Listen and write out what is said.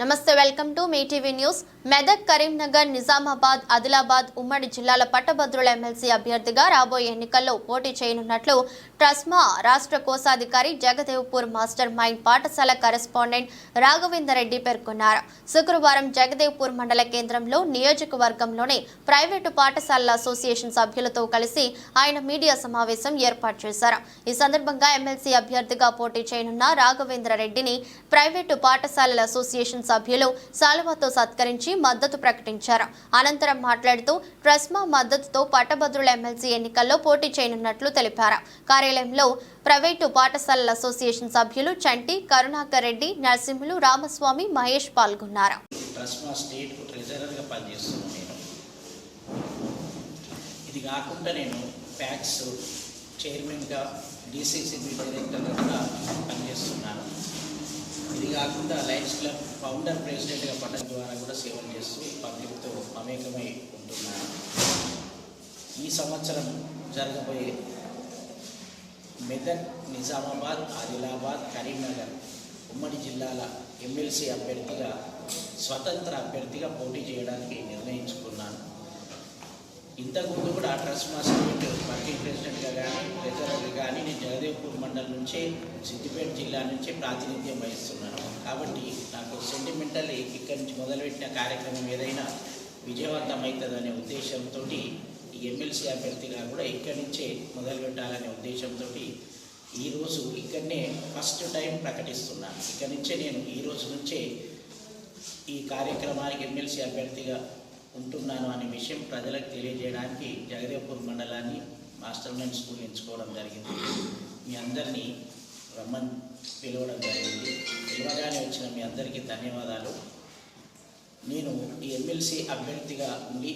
నమస్తే, welcome to me TV news. Medak, Karimnagar, Nizamabad, Adilabad ఉమ్మడి జిల్లాల పట్టభద్రుల ఎమ్మెల్సీ అభ్యర్థిగా రాబోయే ఎన్నికల్లో పోటీ చేయనున్నట్లు ట్రస్మా రాష్ట్ర కోశాధికారి జగదేవ్పూర్ మాస్టర్ మైండ్ పాఠశాల కరెస్పాండెంట్ రాఘవేందర్ రెడ్డి పేర్కొన్నారు. శుక్రవారం జగదేవ్పూర్ మండల కేంద్రంలో నియోజకవర్గంలోని ప్రైవేటు పాఠశాలల అసోసియేషన్ సభ్యులతో కలిసి ఆయన మీడియా సమావేశం ఏర్పాటు చేశారు. ఈ సందర్భంగా ఎమ్మెల్సీ అభ్యర్థిగా పోటీ చేయనున్న రాఘవేంద్ర రెడ్డిని ప్రైవేటు పాఠశాలల అసోసియేషన్ సభ్యులు శాలువాతో సత్కరించి మద్దతు ప్రకటించారు. అనంతరం మాట్లాడుతూ ట్రస్మా మద్దతుతో పట్టభద్రుల ఎమ్మెల్సీ ఎన్నికల్లో పోటీ చేయనున్నట్లు తెలిపారు. కార్యాలయంలో ప్రైవేటు పాఠశాలల అసోసియేషన్ సభ్యులు చంటి, కరుణాకర్ రెడ్డి, నరసింహులు, రామస్వామి, మహేష్ పాల్గొన్నారు. ఇది కాకుండా నేను ప్యాక్స్ చైర్మన్గా, డీసీసీబీ డైరెక్టర్గా పనిచేస్తున్నాను. ఇది కాకుండా లయన్స్ క్లబ్ ఫౌండర్ ప్రెసిడెంట్గా పట్టడం ద్వారా కూడా సేవలు చేస్తూ పబ్లిక్తో మమేకమై ఉంటున్నాను. ఈ సంవత్సరం జరగబోయే మెదక్, నిజామాబాద్, ఆదిలాబాద్, కరీంనగర్ ఉమ్మడి జిల్లాల ఎమ్మెల్సీ అభ్యర్థిగా, స్వతంత్ర అభ్యర్థిగా పోటీ చేయడానికి నిర్ణయించుకున్నాను. ఇంతకుముందు కూడా ట్రస్మా స్టేట్ వర్కింగ్ ప్రెసిడెంట్గా కానీ, ట్రెజరర్గా కానీ నేను జగదేవ్పూర్ మండలం నుంచే, సిద్దిపేట జిల్లా నుంచే ప్రాతినిధ్యం వహిస్తున్నాను. కాబట్టి నాకు సెంటిమెంటల్లీ ఇక్కడి నుంచి మొదలుపెట్టిన కార్యక్రమం ఏదైనా విజయవంతమవుతుందనే ఉద్దేశంతో ఈ ఎమ్మెల్సీ అభ్యర్థిగా కూడా ఇక్కడి నుంచే మొదలుపెట్టాలనే ఉద్దేశంతో ఈరోజు ఇక్కడనే ఫస్ట్ టైం ప్రకటిస్తున్నాను. ఇక్కడి నుంచే నేను ఈరోజు నుంచే ఈ కార్యక్రమానికి ఎమ్మెల్సీ అభ్యర్థిగా ఉంటున్నాను అనే విషయం ప్రజలకు తెలియజేయడానికి జగదేవ్పూర్ మండలాన్ని మాస్టర్ మైండ్ స్కూల్ ఎంచుకోవడం జరిగింది. మీ అందరినీ రమ్మని పిలవడం జరిగింది. పిలవగానే వచ్చిన మీ అందరికీ ధన్యవాదాలు. నేను ఈ ఎమ్మెల్సీ అభ్యర్థిగా ఉండి